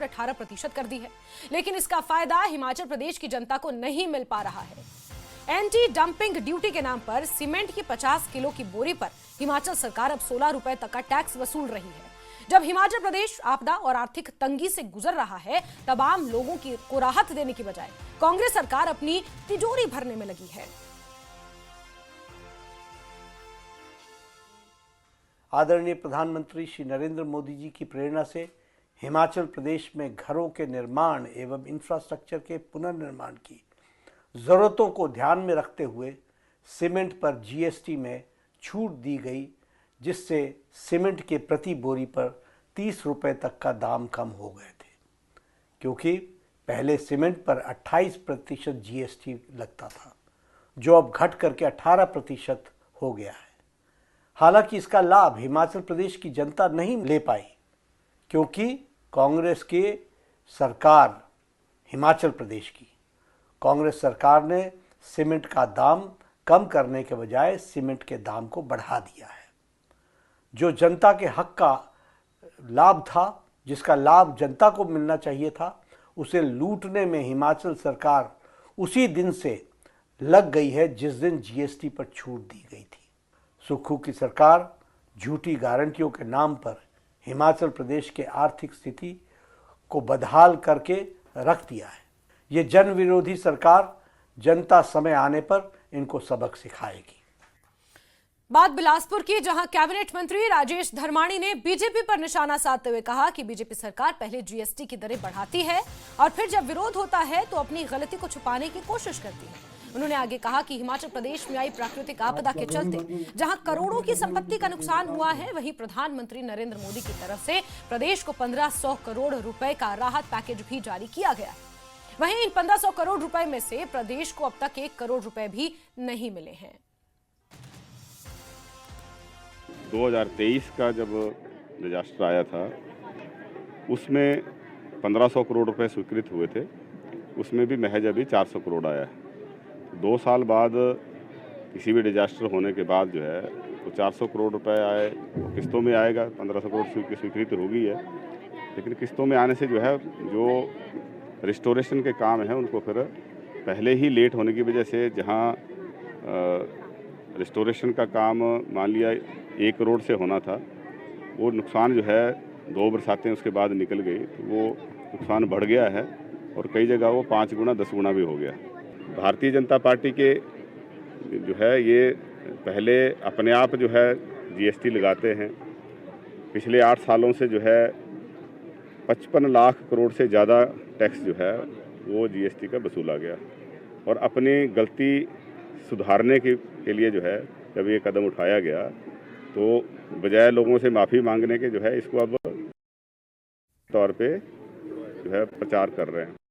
18% कर दी है, लेकिन इसका फायदा हिमाचल प्रदेश की जनता को नहीं मिल पा रहा है। एंटी डंपिंग ड्यूटी के नाम पर सीमेंट की 50 किलो की बोरी पर हिमाचल सरकार अब 16 रुपए तक का टैक्स वसूल रही है। जब हिमाचल प्रदेश आपदा और आर्थिक तंगी से गुजर रहा है, तब आम लोगों को राहत देने की बजाय कांग्रेस सरकार अपनी तिजोरी भरने में लगी है। आदरणीय प्रधानमंत्री श्री नरेंद्र मोदी जी की प्रेरणा से हिमाचल प्रदेश में घरों के निर्माण एवं इंफ्रास्ट्रक्चर के पुनर्निर्माण की ज़रूरतों को ध्यान में रखते हुए सीमेंट पर जीएसटी में छूट दी गई, जिससे सीमेंट के प्रति बोरी पर 30 रुपये तक का दाम कम हो गए थे, क्योंकि पहले सीमेंट पर 28% जीएसटी लगता था, जो अब घट करके 18% हो गया है। हालांकि इसका लाभ हिमाचल प्रदेश की जनता नहीं ले पाई, क्योंकि कांग्रेस की सरकार, हिमाचल प्रदेश की कांग्रेस सरकार ने सीमेंट का दाम कम करने के बजाय सीमेंट के दाम को बढ़ा दिया है। जो जनता के हक का लाभ था, जिसका लाभ जनता को मिलना चाहिए था, उसे लूटने में हिमाचल सरकार उसी दिन से लग गई है जिस दिन जीएसटी पर छूट दी गई थी। सुक्खू की सरकार झूठी गारंटियों के नाम पर हिमाचल प्रदेश के आर्थिक स्थिति को बदहाल करके रख दिया है। ये जन विरोधी सरकार जनता समय आने पर इनको सबक सिखाएगी। बात बिलासपुर की, जहां कैबिनेट मंत्री राजेश धर्माणी ने बीजेपी पर निशाना साधते हुए कहा कि बीजेपी सरकार पहले जीएसटी की दरें बढ़ाती है और फिर जब विरोध होता है तो अपनी गलती को छुपाने की कोशिश करती है। उन्होंने आगे कहा कि हिमाचल प्रदेश में आई प्राकृतिक आपदा के चलते जहां करोड़ों की संपत्ति का नुकसान हुआ है, वहीं प्रधानमंत्री नरेंद्र मोदी की तरफ से प्रदेश को 1500 करोड़ रुपए का राहत पैकेज भी जारी किया गया। वहीं इन 1500 करोड़ रुपए में से प्रदेश को अब तक 1 करोड़ रुपए भी नहीं मिले हैं। 2023 का जब डिजास्टर आया था, उसमें 1500 करोड़ रुपए स्वीकृत हुए थे, उसमें भी महज अभी 400 करोड़ आया है। 2 साल बाद किसी भी डिजास्टर होने के बाद जो है वो 400 करोड़ रुपए आए, वो किस्तों में आएगा। 1500 करोड़ की स्वीकृति हो गई है, लेकिन किस्तों में आने से जो है जो रिस्टोरेशन के काम हैं उनको फिर पहले ही लेट होने की वजह से, जहां रिस्टोरेशन का काम मान लिया 1 करोड़ से होना था, वो नुकसान जो है 2 बरसातें उसके बाद निकल गई, तो वो नुकसान बढ़ गया है और कई जगह वो 5 गुना 10 गुना भी हो गया। भारतीय जनता पार्टी के जो है ये पहले अपने आप जो है जीएसटी लगाते हैं। पिछले 8 सालों से जो है 55 लाख करोड़ से ज़्यादा टैक्स जो है वो जीएसटी का वसूला गया, और अपनी गलती सुधारने के लिए जो है जब ये कदम उठाया गया, तो बजाय लोगों से माफ़ी मांगने के जो है इसको अब तौर पे जो है प्रचार कर रहे हैं।